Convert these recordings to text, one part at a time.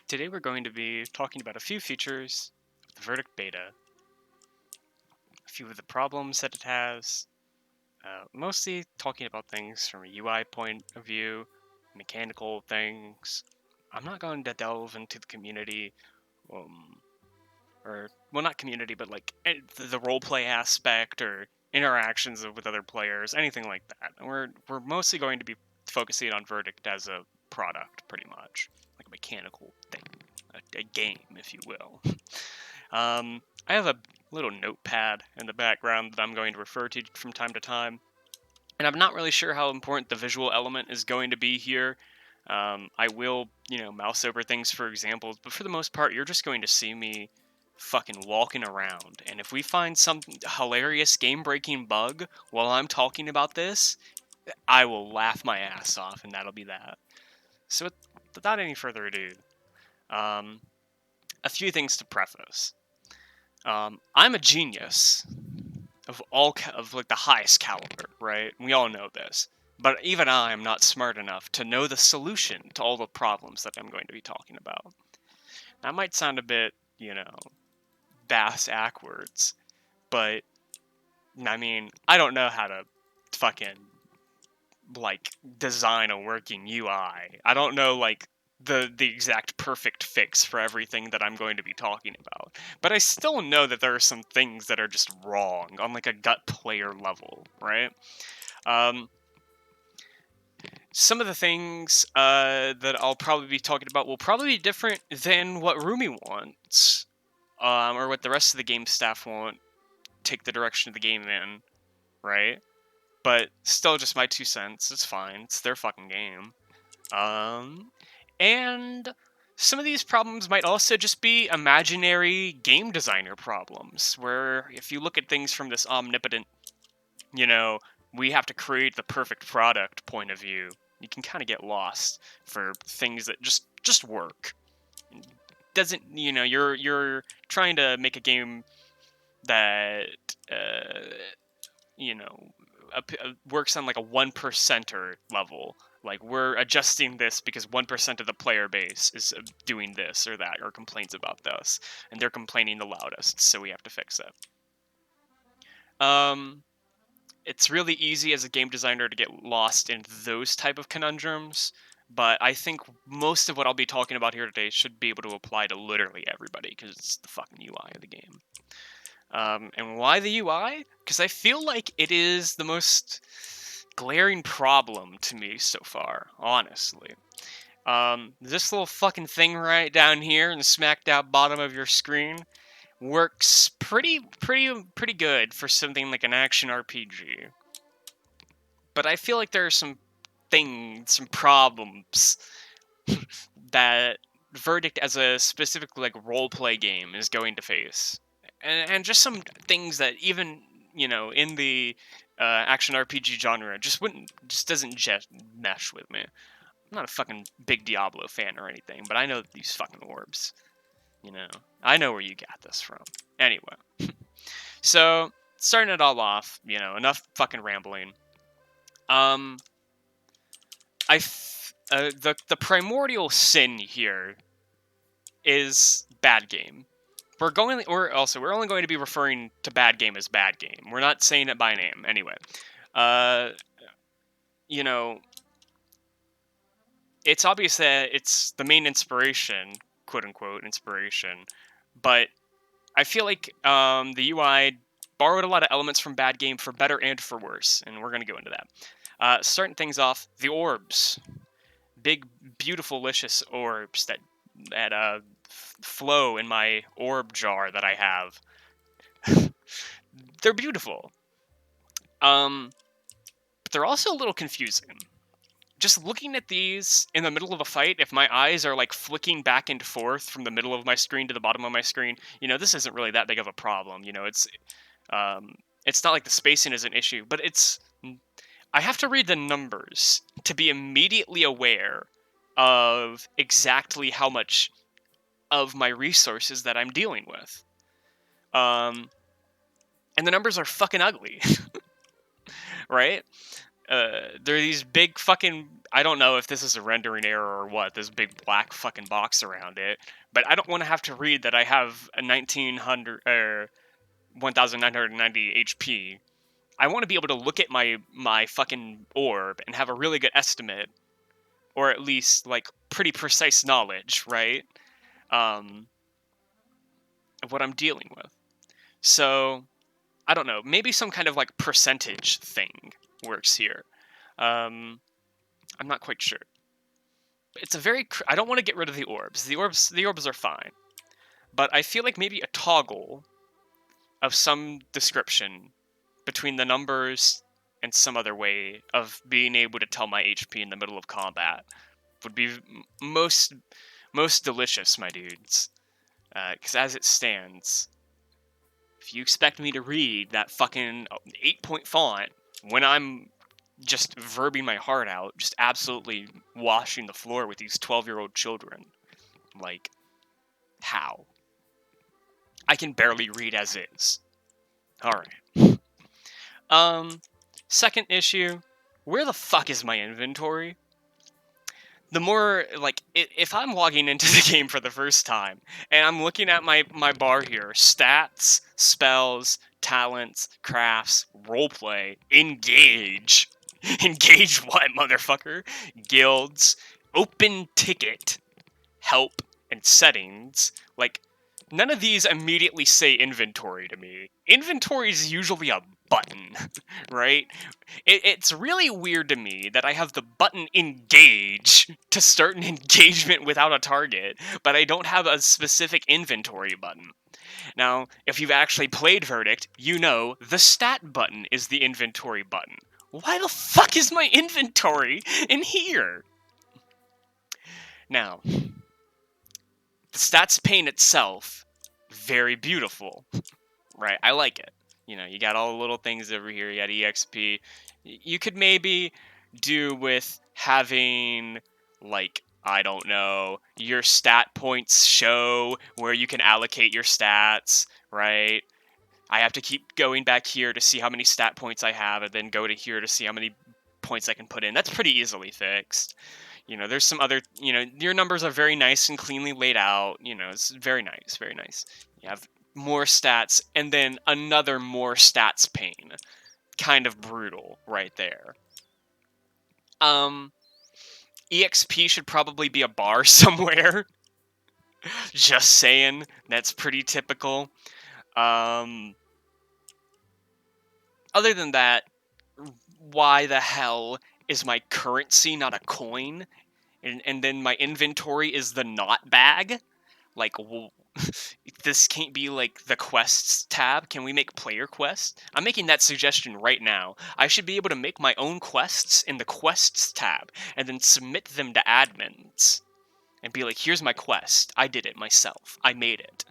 Today we're going to be talking about a few features of the Verdict Beta, a few of the problems that it has, mostly talking about things from a UI point of view, mechanical things. I'm not going to delve into the community, well, not community, but like the roleplay aspect or interactions with other players, anything like that. We're mostly going to be focusing on Verdict as a product, pretty much, like a mechanical thing, a game, if you will. I have a little notepad in the background that I'm going to refer to from time to time, and I'm not really sure how important the visual element is going to be here. I will, mouse over things for examples, but for the most part, you're just going to see me fucking walking around. And if we find some hilarious game-breaking bug while I'm talking about this, I will laugh my ass off, and that'll be that. So, without any further ado, a few things to preface. I'm a genius of like the highest caliber, right? We all know this. But even I am not smart enough to know the solution to all the problems that I'm going to be talking about. That might sound a bit, bass-ackwards, but, I mean, I don't know how to fucking, like, design a working UI. I don't know, like, the exact perfect fix for everything that I'm going to be talking about. But I still know that there are some things that are just wrong on, like, a gut player level, right? Some of the things that I'll probably be talking about will probably be different than what Rumi wants, or what the rest of the game staff want. Take the direction of the game in, right? But still, just my 2 cents. It's fine. It's their fucking game. And some of these problems might also just be imaginary game designer problems, where if you look at things from this omnipotent, we have to create the perfect product point of view, you can kind of get lost for things that just work. Doesn't, you're trying to make a game that, works on like a 1%er level. Like, we're adjusting this because 1% of the player base is doing this or that, or complains about this, and they're complaining the loudest, so we have to fix it. It's really easy as a game designer to get lost in those type of conundrums, but I think most of what I'll be talking about here today should be able to apply to literally everybody, because it's the fucking UI of the game. And why the UI? Because I feel like it is the most glaring problem to me so far, honestly. This little fucking thing right down here in the smack dab bottom of your screen works pretty good for something like an action RPG. But I feel like there are some problems that Verdict as a specific like roleplay game is going to face. And just some things that even, in the action RPG genre just doesn't mesh with me. I'm not a fucking big Diablo fan or anything, but I know these fucking orbs. I know where you got this from. Anyway, so starting it all off, enough fucking rambling. The primordial sin here is bad game. We're only going to be referring to bad game as bad game. We're not saying it by name anyway. It's obvious that it's the main inspiration, quote unquote inspiration, but I feel like the UI borrowed a lot of elements from bad game for better and for worse, and we're going to go into that. Starting things off, the orbs. Big, beautiful, delicious orbs that flow in my orb jar that I have. They're beautiful. But they're also a little confusing. Just looking at these in the middle of a fight, if my eyes are like flicking back and forth from the middle of my screen to the bottom of my screen, this isn't really that big of a problem. It's not like the spacing is an issue, but I have to read the numbers to be immediately aware of exactly how much of my resources that I'm dealing with. And the numbers are fucking ugly. Right? there are these big fucking, I don't know if this is a rendering error or what, this big black fucking box around it, but I don't want to have to read that I have a 1900 or 1990 HP. I want to be able to look at my fucking orb and have a really good estimate, or at least like pretty precise knowledge, right? Of what I'm dealing with. So I don't know, maybe some kind of like percentage thing works here. I'm not quite sure. It's a very, I don't want to get rid of the orbs. The orbs are fine. But I feel like maybe a toggle of some description between the numbers and some other way of being able to tell my HP in the middle of combat would be most delicious, my dudes. Because as it stands, if you expect me to read that fucking 8-point font when I'm just verbing my heart out, just absolutely washing the floor with these 12-year-old children, like, how? I can barely read as is. Alright. Second issue, where the fuck is my inventory? The more, like, if I'm logging into the game for the first time, and I'm looking at my bar here, stats, spells, talents, crafts, roleplay, engage. Engage what, motherfucker? Guilds, open ticket, help, and settings. Like, none of these immediately say inventory to me. Inventory is usually a button, right? It's really weird to me that I have the button engage to start an engagement without a target, but I don't have a specific inventory button. Now, if you've actually played Verdict, you know the stat button is the inventory button. Why the fuck is my inventory in here? Now, the stats pane itself, very beautiful, right? I like it. You know, you got all the little things over here. You got EXP. You could maybe do with having, like, I don't know, your stat points show where you can allocate your stats, right? I have to keep going back here to see how many stat points I have, and then go to here to see how many points I can put in. That's pretty easily fixed. You know, there's some other, you know, your numbers are very nice and cleanly laid out. You know, it's very nice, very nice. You have more stats, and then another more stats pane. Kind of brutal right there. EXP should probably be a bar somewhere. Just saying, that's pretty typical. Other than that, why the hell is my currency not a coin? And then my inventory is the not bag? Like, this can't be, like, the quests tab? Can we make player quests? I'm making that suggestion right now. I should be able to make my own quests in the quests tab, and then submit them to admins. And be like, here's my quest. I did it myself. I made it.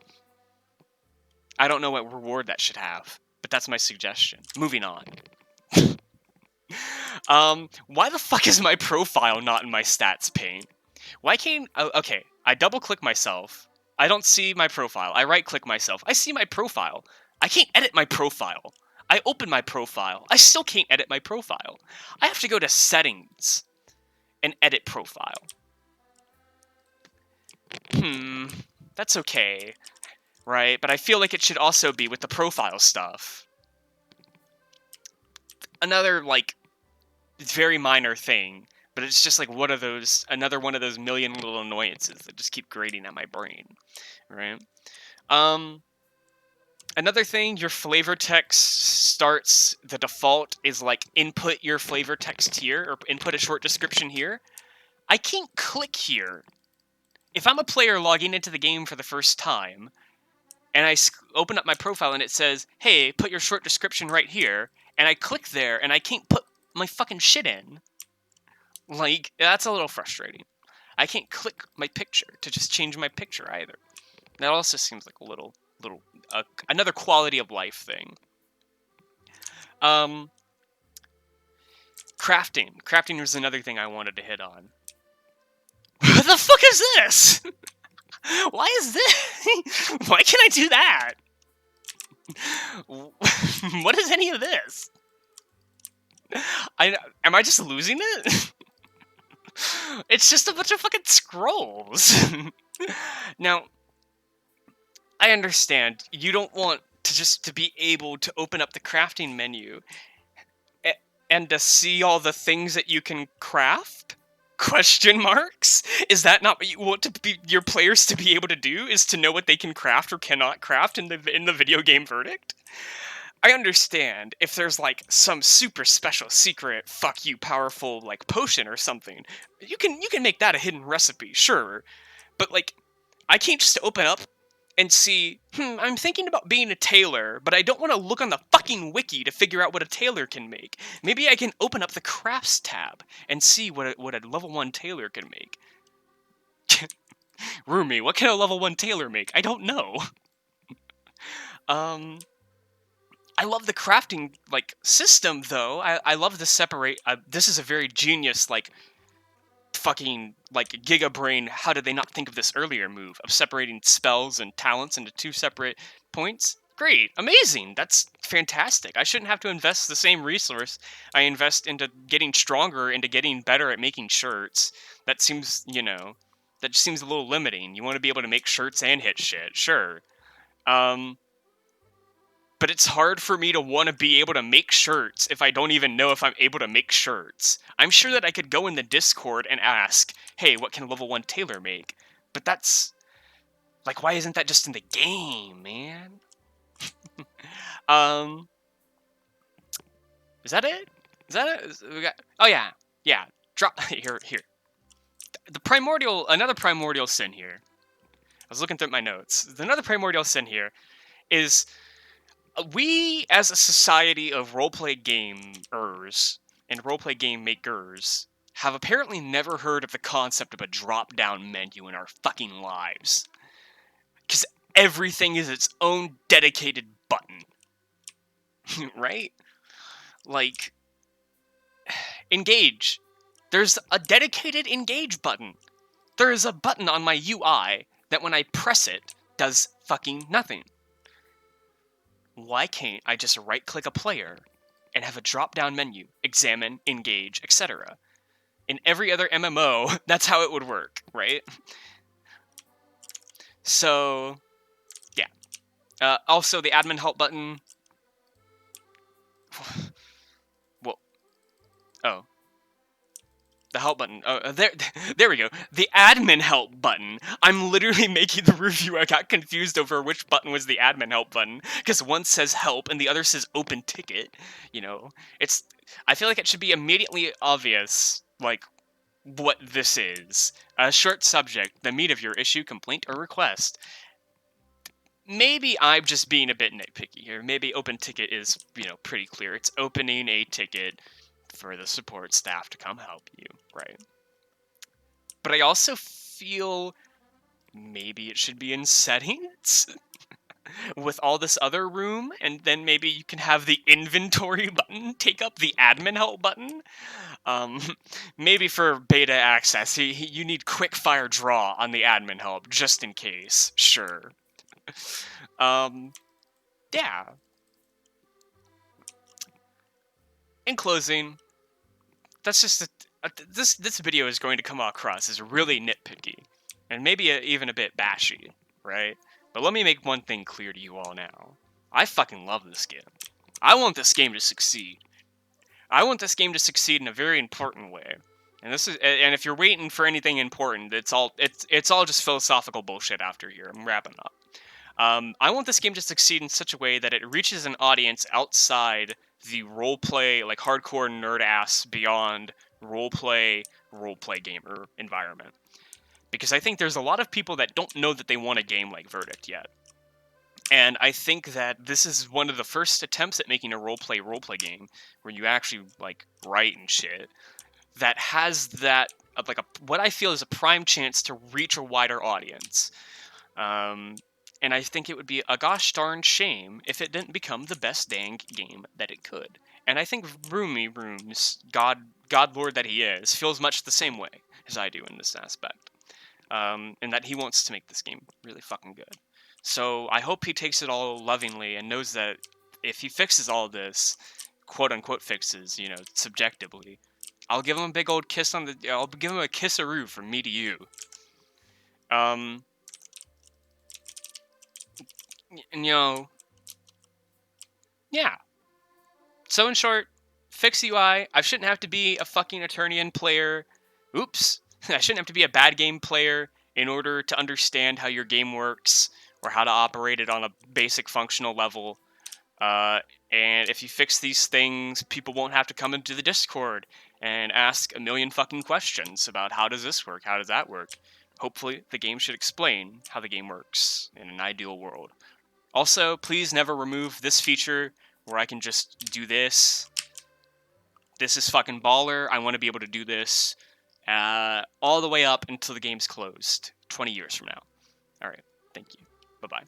I don't know what reward that should have, but that's my suggestion. Moving on. Why the fuck is my profile not in my stats pane? Why can't... okay, I double-click myself. I don't see my profile. I right-click myself. I see my profile. I can't edit my profile. I open my profile. I still can't edit my profile. I have to go to settings and edit profile. That's okay, right? But I feel like it should also be with the profile stuff. Another, like, very minor thing, but it's just like another one of those million little annoyances that just keep grating at my brain, right? Another thing, your flavor text starts, the default is like input your flavor text here, or input a short description here. I can't click here. If I'm a player logging into the game for the first time, and I open up my profile and it says, hey, put your short description right here, and I click there and I can't put my fucking shit in. Like, that's a little frustrating. I can't click my picture to just change my picture either. That also seems like a little another quality of life thing. Crafting. Crafting was another thing I wanted to hit on. What the fuck is this? Why is this? Why can't I do that? What is any of this? Am I just losing it? It's just a bunch of fucking scrolls. Now, I understand you don't want to just to be able to open up the crafting menu and to see all the things that you can craft? Question marks? Is that not what you want to be your players to be able to do? Is to know what they can craft or cannot craft in the video game verdict? I understand if there's like some super special secret fuck you powerful like potion or something. You can make that a hidden recipe, sure. But like I can't just open up and see, I'm thinking about being a tailor, but I don't want to look on the fucking wiki to figure out what a tailor can make. Maybe I can open up the crafts tab and see what a level 1 tailor can make. Rumi, what can a level 1 tailor make? I don't know. I love the crafting like system though. I love the separate. This is a very genius like fucking like Giga Brain. How did they not think of this earlier? Move of separating spells and talents into 2 separate points. Great, amazing. That's fantastic. I shouldn't have to invest the same resource I invest into getting stronger, into getting better at making shirts. That seems, that just seems a little limiting. You want to be able to make shirts and hit shit, sure. But it's hard for me to want to be able to make shirts if I don't even know if I'm able to make shirts. I'm sure that I could go in the Discord and ask, hey, what can a level 1 tailor make? But that's... like, why isn't that just in the game, man? Is that it? Is that it? We got... oh, yeah. Yeah. Drop... Here. Another primordial sin here. I was looking through my notes. Another primordial sin here is... we, as a society of roleplay gamers and roleplay game makers, have apparently never heard of the concept of a drop-down menu in our fucking lives. Because everything is its own dedicated button. Right? Like, engage. There's a dedicated engage button. There is a button on my UI that when I press it, does fucking nothing. Why can't I just right-click a player and have a drop-down menu, examine, engage, etc.? In every other MMO, that's how it would work, right? So, yeah. Also, the admin help button... well, oh. The help button. Oh, there we go. The admin help button. I'm literally making the review. I got confused over which button was the admin help button because one says help and the other says open ticket. I feel like it should be immediately obvious, like, what this is. A short subject, the meat of your issue, complaint, or request. Maybe I'm just being a bit nitpicky here. Maybe open ticket is, pretty clear. It's opening a ticket for the support staff to come help you, right? But I also feel maybe it should be in settings with all this other room, and then maybe you can have the inventory button take up the admin help button. Maybe for beta access, you need quick fire draw on the admin help, just in case, sure. Yeah. In closing, that's just this video is going to come across as really nitpicky, and maybe even a bit bashy, right? But let me make one thing clear to you all now. I fucking love this game. I want this game to succeed. I want this game to succeed in a very important way. And if you're waiting for anything important, it's all just philosophical bullshit after here. I'm wrapping up. I want this game to succeed in such a way that it reaches an audience outside the roleplay, like hardcore nerd-ass, beyond roleplay gamer environment. Because I think there's a lot of people that don't know that they want a game like Verdict yet. And I think that this is one of the first attempts at making a roleplay game, where you actually, like, write and shit, that has that, like, what I feel is a prime chance to reach a wider audience. And I think it would be a gosh darn shame if it didn't become the best dang game that it could. And I think Rooms, God Lord that he is, feels much the same way as I do in this aspect. And that he wants to make this game really fucking good. So I hope he takes it all lovingly and knows that if he fixes all this, quote-unquote fixes, you know, subjectively. I'll give him a big old kiss on the... I'll give him a kiss-a-roo from me to you. And, you know... Yeah. So in short, fix UI. I shouldn't have to be a fucking Eternian player. Oops. I shouldn't have to be a bad game player in order to understand how your game works or how to operate it on a basic functional level. And if you fix these things, people won't have to come into the Discord and ask a million fucking questions about how does this work, how does that work. Hopefully, the game should explain how the game works in an ideal world. Also, please never remove this feature where I can just do this. This is fucking baller. I want to be able to do this all the way up until the game's closed 20 years from now. All right. Thank you. Bye-bye.